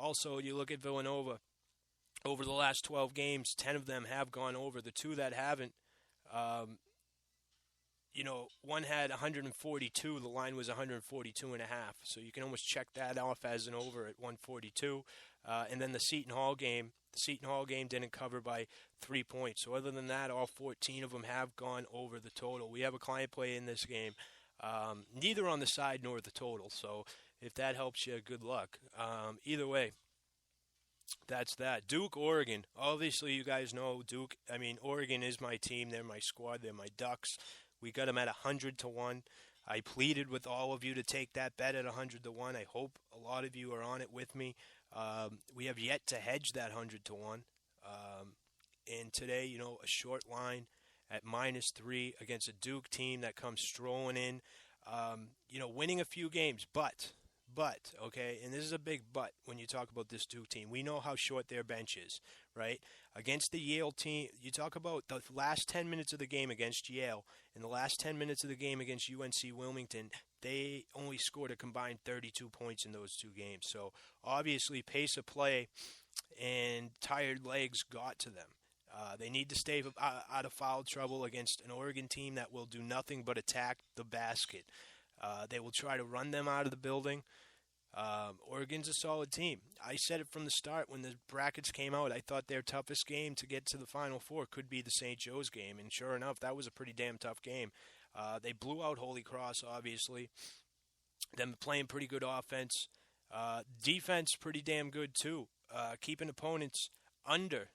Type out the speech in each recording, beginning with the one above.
Also, you look at Villanova. Over the last 12 games, 10 of them have gone over. The two that haven't, um, one had 142. The line was 142 and a half. So you can almost check that off as an over at 142. And then the Seton Hall game. The Seton Hall game didn't cover by 3 points. So other than that, all 14 of them have gone over the total. We have a client play in this game, neither on the side nor the total. So if that helps you, good luck. Either way, that's that. Duke, Oregon. Obviously, you guys know Duke. I mean, Oregon is my team. They're my squad. They're my Ducks. We got them at 100 to 1. I pleaded with all of you to take that bet at 100 to 1. I hope a lot of you are on it with me. We have yet to hedge that 100 to 1. And today, a short line at -3 against a Duke team that comes strolling in, winning a few games, but, okay, and this is a big but when you talk about this Duke team. We know how short their bench is, right? Against the Yale team, you talk about the last 10 minutes of the game against Yale and the last 10 minutes of the game against UNC Wilmington, they only scored a combined 32 points in those two games. So obviously pace of play and tired legs got to them. They need to stay out of foul trouble against an Oregon team that will do nothing but attack the basket. They will try to run them out of the building. Oregon's a solid team. I said it from the start when the brackets came out. I thought their toughest game to get to the Final Four could be the St. Joe's game, and sure enough, that was a pretty damn tough game. They blew out Holy Cross, obviously. Them playing pretty good offense. Defense pretty damn good, too. Keeping opponents under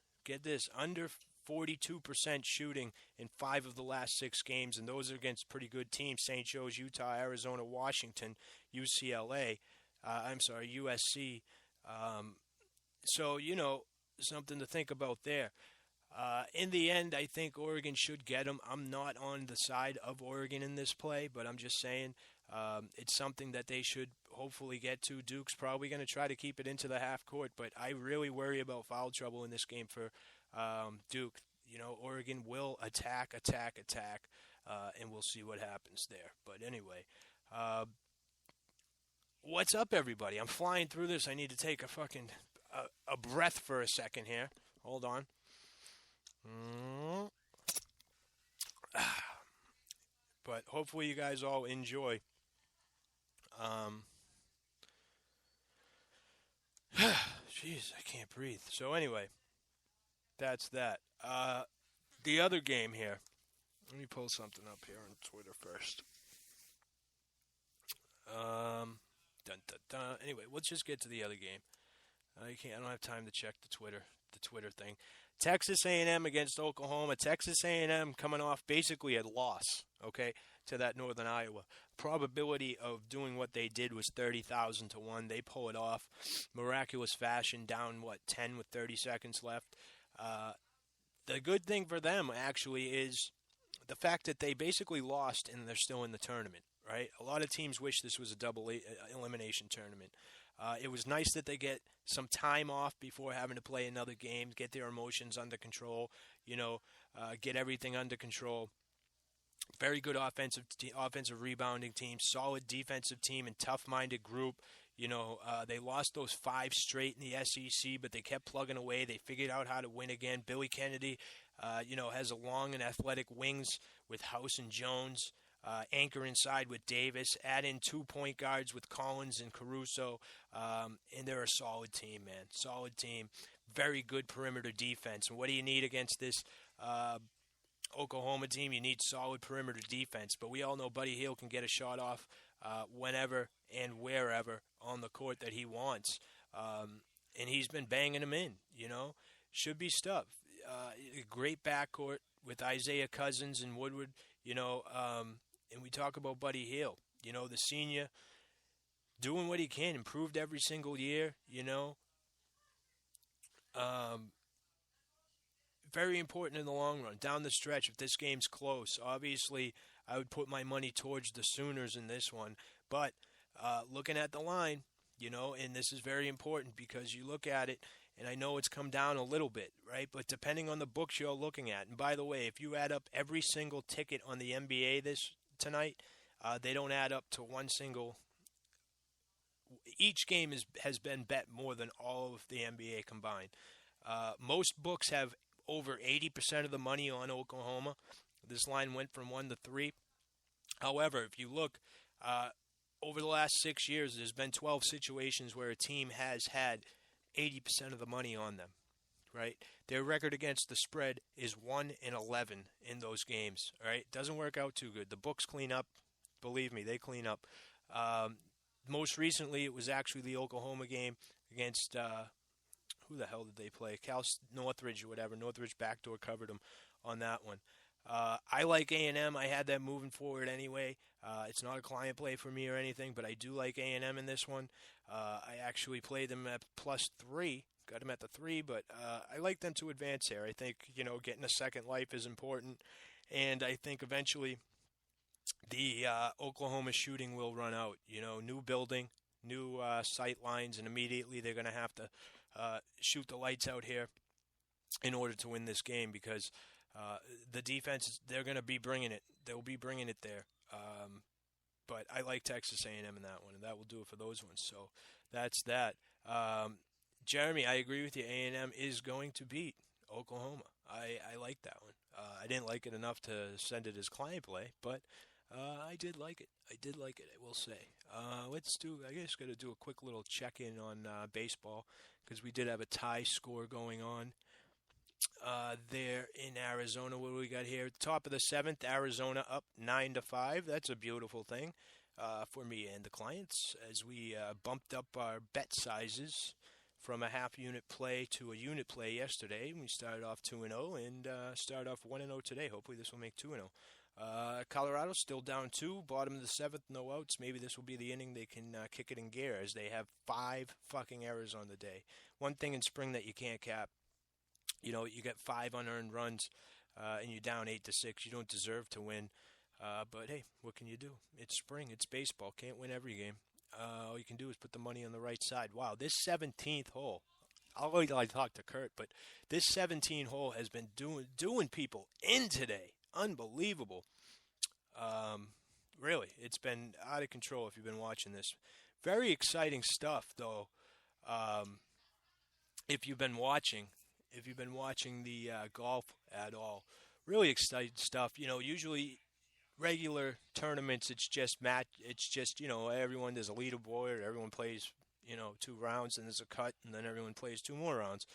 42% shooting in 5 of the last 6 games, and those are against pretty good teams: St. Joe's, Utah, Arizona, Washington, UCLA. USC. So, something to think about there. In the end, I think Oregon should get them. I'm not on the side of Oregon in this play, but I'm just saying it's something that they should hopefully get to. Duke's probably going to try to keep it into the half court, but I really worry about foul trouble in this game for Duke. Oregon will attack, and we'll see what happens there. But anyway, what's up, everybody? I'm flying through this. I need to take a breath for a second here. Hold on. But hopefully you guys all enjoy. Jeez, I can't breathe. So anyway, that's that. The other game here. Let me pull something up here on Twitter first. Anyway, let's just get to the other game. I don't have time to check the Twitter thing. Texas A&M against Oklahoma. Texas A&M coming off basically a loss, okay, to that Northern Iowa. Probability of doing what they did was 30,000 to 1. They pull it off. Miraculous fashion, down, 10 with 30 seconds left. The good thing for them, actually, is the fact that they basically lost and they're still in the tournament, right? A lot of teams wish this was a double elimination tournament. It was nice that they get some time off before having to play another game, get their emotions under control, get everything under control. Very good offensive rebounding team, solid defensive team, and tough-minded group. They lost those 5 straight in the SEC, but they kept plugging away. They figured out how to win again. Billy Kennedy, has a long and athletic wings with House and Jones. Anchor inside with Davis, add in 2 point guards with Collins and Caruso, and they're a solid team, man. Solid team. Very good perimeter defense. And what do you need against this Oklahoma team? You need solid perimeter defense. But we all know Buddy Hield can get a shot off whenever and wherever on the court that he wants. And he's been banging them in, Should be stuff. Great backcourt with Isaiah Cousins and Woodward, and we talk about Buddy Hield, the senior, doing what he can, improved every single year, Very important in the long run. Down the stretch, if this game's close, obviously I would put my money towards the Sooners in this one. But looking at the line, and this is very important because you look at it, and I know it's come down a little bit, right? But depending on the books you're looking at, and by the way, if you add up every single ticket on the NBA tonight, they don't add up to one single Each game has been bet more than all of the NBA combined. Most books have over 80% of the money on Oklahoma. This line went from 1 to 3. However, if you look over the last 6 years, there's been 12 situations where a team has had 80% of the money on them. Right, their record against the spread is 1-11 in those games. All right, doesn't work out too good. The books clean up. Believe me, they clean up. Most recently, it was actually the Oklahoma game against who the hell did they play? Northridge or whatever. Northridge backdoor covered them on that one. I like A&M. I had them moving forward anyway. It's not a client play for me or anything, but I do like A&M in this one. I actually played them at +3. Got them at the 3, but I like them to advance here. I think, getting a second life is important, and I think eventually the Oklahoma shooting will run out. New building, new sight lines, and immediately they're going to have to shoot the lights out here in order to win this game because the defense, they're going to be bringing it. They'll be bringing it there. But I like Texas A&M in that one, and that will do it for those ones. So that's that. Jeremy, I agree with you. A&M is going to beat Oklahoma. I like that one. I didn't like it enough to send it as client play, but I did like it. I will say. I guess got to do a quick little check-in on baseball because we did have a tie score going on there in Arizona. What do we got here? Top of the 7th, Arizona up 9-5. That's a beautiful thing for me and the clients as we bumped up our bet sizes from a half-unit play to a unit play yesterday. We started off 2-0 and started off 1-0 today. Hopefully this will make 2-0. Colorado still down 2, bottom of the 7th, no outs. Maybe this will be the inning they can kick it in gear as they have 5 fucking errors on the day. One thing in spring that you can't cap, you get 5 unearned runs and you're down 8-6. You don't deserve to win. But hey, what can you do? It's spring. It's baseball. Can't win every game. All you can do is put the money on the right side. Wow, this 17th hole. I'll wait till I talk to Kurt, but this 17th hole has been doing people in today. Unbelievable. Really, it's been out of control if you've been watching this. Very exciting stuff, though. If you've been watching the golf at all, really exciting stuff. Usually regular tournaments, it's just everyone, there's a leaderboard, everyone plays 2 rounds and there's a cut, and then everyone plays 2 more rounds.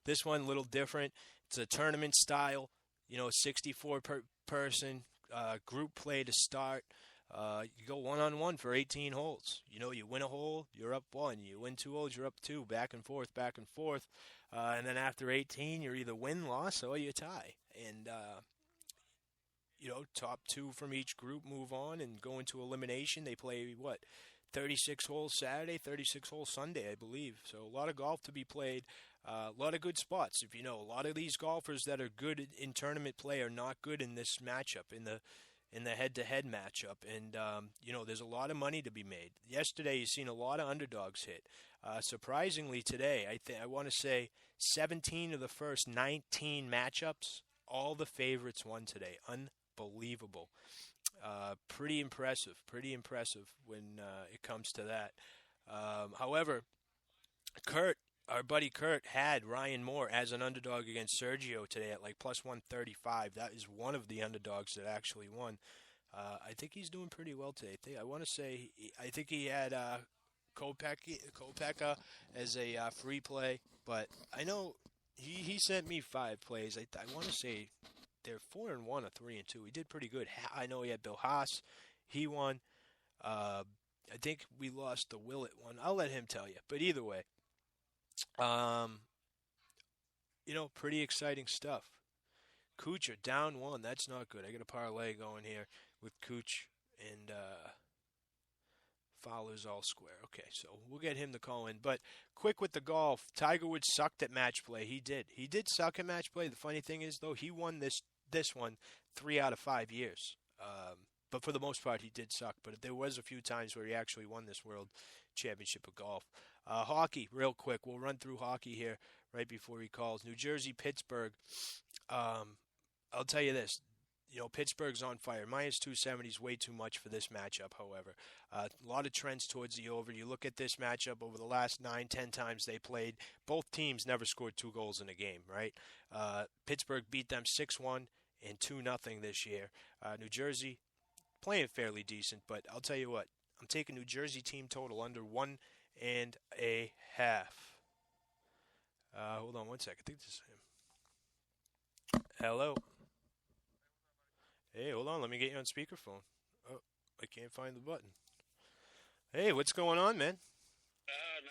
This one a little different. It's a tournament style, 64 person group play to start. You go 1-on-1 for 18 holes. You win a hole, you're up 1. You win 2 holes, you're up 2. Back and forth. And then after 18, you're either win, loss, or you tie. And top 2 from each group move on and go into elimination. They play 36 holes Saturday, 36 holes Sunday, I believe. So a lot of golf to be played. A lot of good spots. If a lot of these golfers that are good in tournament play are not good in this matchup, in the head-to-head matchup. And, there's a lot of money to be made. Yesterday, you've seen a lot of underdogs hit. Surprisingly today, I want to say 17 of the first 19 matchups, all the favorites won today. Unbelievable. Pretty impressive when it comes to that. However, our buddy Kurt had Ryan Moore as an underdog against Sergio today at plus 135. That is one of the underdogs that actually won. I think he's doing pretty well today. I think he had Kopeka as a free play, but I know he sent me 5 plays. I want to say they're 4-1 or 3-2. He did pretty good. I know he had Bill Haas. He won. I think we lost the Willett one. I'll let him tell you. But either way, pretty exciting stuff. Kuchar down 1. That's not good. I got a parlay going here with Kuch and Fowler's all square. Okay, so we'll get him to call in. But quick with the golf, Tiger Woods sucked at match play. He did suck at match play. The funny thing is, though, he won this one 3 out of 5 years. But for the most part, he did suck. But there was a few times where he actually won this World Championship of Golf. Hockey, real quick. We'll run through hockey here right before he calls. New Jersey, Pittsburgh. I'll tell you this. Pittsburgh's on fire. Minus 270 is way too much for this matchup, however. A lot of trends towards the over. You look at this matchup over the last 9, 10 times they played. Both teams never scored 2 goals in a game, right? Pittsburgh beat them 6-1 and 2-0 this year. New Jersey playing fairly decent, but I'll tell you what. I'm taking New Jersey team total under 1.5. Hold on one second. I think this is him. Hello. Hey, hold on. Let me get you on speakerphone. Oh, I can't find the button. Hey, what's going on, man? Nice.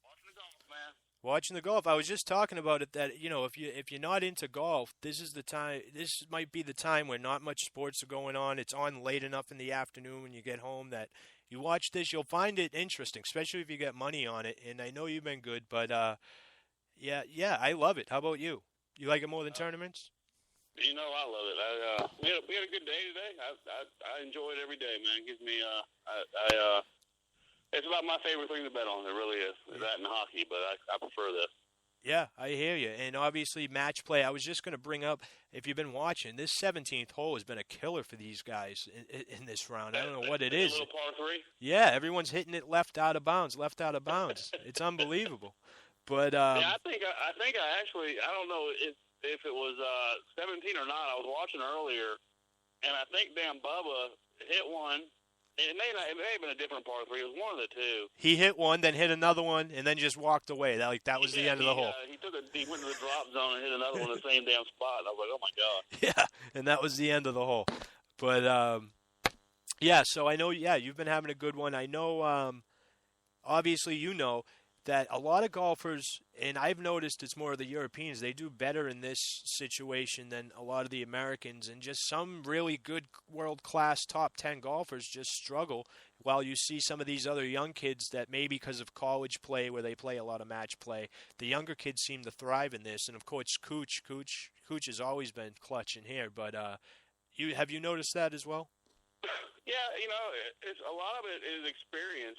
Watching the golf, man. Watching the golf. I was just talking about it that, if you're not into golf, this is the time. This might be the time where not much sports are going on. It's on late enough in the afternoon when you get home that you watch this. You'll find it interesting, especially if you get money on it. And I know you've been good, but yeah, I love it. How about you? You like it more than tournaments? I love it. We had a good day today. I enjoy it every day, man. It gives me it's about my favorite thing to bet on. It really is. That and hockey, but I prefer this. Yeah, I hear you. And obviously match play. I was just going to bring up, if you've been watching, this 17th hole has been a killer for these guys in this round. I don't know what it is. A little par 3? Yeah, everyone's hitting it left out of bounds. It's unbelievable. But yeah, I think I actually, I don't know if it was 17 or not. I was watching earlier, and I think Dan Bubba hit one. It may have been a different par 3. It was one of the two. He hit one, then hit another one, and then just walked away. That was the end of the hole. He went to the drop zone and hit another one in the same damn spot. And I was like, oh, my God. Yeah, and that was the end of the hole. But, yeah, so I know, you've been having a good one. I know, obviously, that a lot of golfers, and I've noticed it's more of the Europeans, they do better in this situation than a lot of the Americans, and just some really good world-class top 10 golfers just struggle, while you see some of these other young kids that maybe because of college play where they play a lot of match play, the younger kids seem to thrive in this, and of course Cooch has always been clutch in here, but have you noticed that as well? Yeah, it's a lot of it is experience,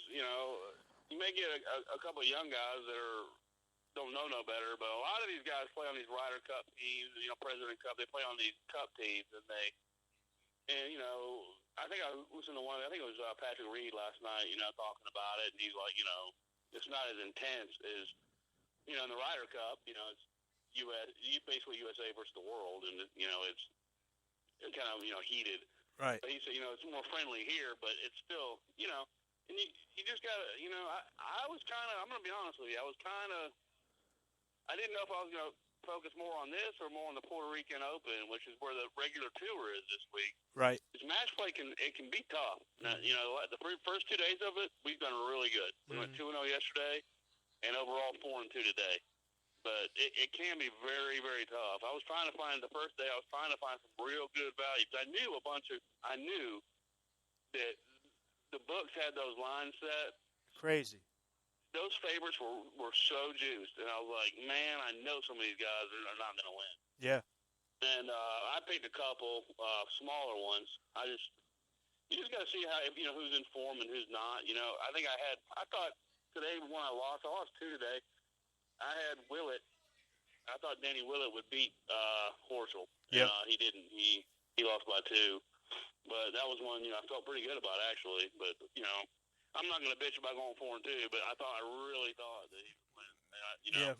You may get a couple of young guys that don't know no better, but a lot of these guys play on these Ryder Cup teams, President Cup. They play on these Cup teams, and I think I listened to one. I think it was Patrick Reed last night, talking about it, and he's like, it's not as intense as, in the Ryder Cup. It's basically USA versus the world, and it's kind of heated. Right. But he said, it's more friendly here, but it's still, And you just got to, I was kind of, I'm going to be honest with you, I didn't know if I was going to focus more on this or more on the Puerto Rican Open, which is where the regular tour is this week. Right. This match play can be tough. Now, the first 2 days of it, we've done really good. We went 2-0 yesterday, and overall 4-2 today. But it can be very, very tough. I was trying to find, the first day, some real good value. I knew that the books had those lines set. Crazy. Those favorites were so juiced, and I was like, man, I know some of these guys are not going to win. Yeah. And I picked a couple smaller ones. You just got to see how who's in form and who's not. I thought today when I lost 2 today. I had Willett. I thought Danny Willett would beat Horschel. Yeah. He didn't. He lost by 2. But that was one, I felt pretty good about, actually. But, I'm not going to bitch about going 4-2, but I really thought that he would win. Yeah.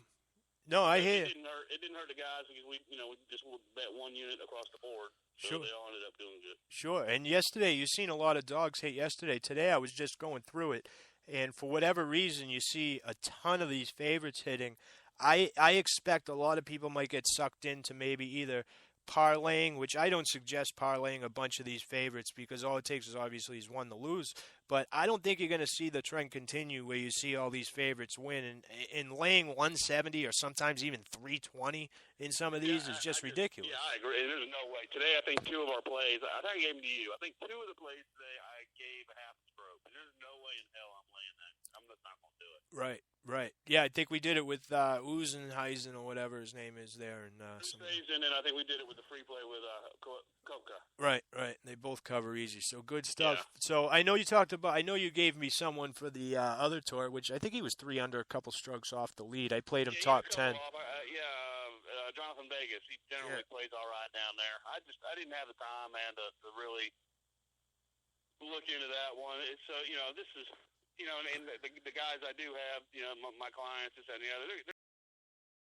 No, I hear you. It didn't hurt the guys because we just bet one unit across the board. So sure. They all ended up doing good. Sure. And yesterday, you've seen a lot of dogs hit yesterday. Today, I was just going through it. And for whatever reason, you see a ton of these favorites hitting. I expect a lot of people might get sucked into maybe either parlaying, which I don't suggest parlaying a bunch of these favorites because all it takes is obviously is one to lose. But I don't think you're going to see the trend continue where you see all these favorites win. And laying 170 or sometimes even 320 in some of these is just ridiculous. Yeah, I agree. There's no way. Today, I think 2 of our plays, I think I gave them to you. I think 2 of the plays today I gave a half a stroke. And there's no way in hell I'm laying that. I'm just not going to do it. Right. Yeah, I think we did it with Uzenheisen or whatever his name is there. And then I think we did it with the free play with Koepka. Right. They both cover easy. So good stuff. Yeah. So I know you gave me someone for the other tour, which I think he was 3 under, a couple strokes off the lead. I played him top 10. Jonathan Vegas. He generally plays all right down there. I didn't have the time, man, to really look into that one. It's this is, and the guys I do have, my clients, this and the other, they're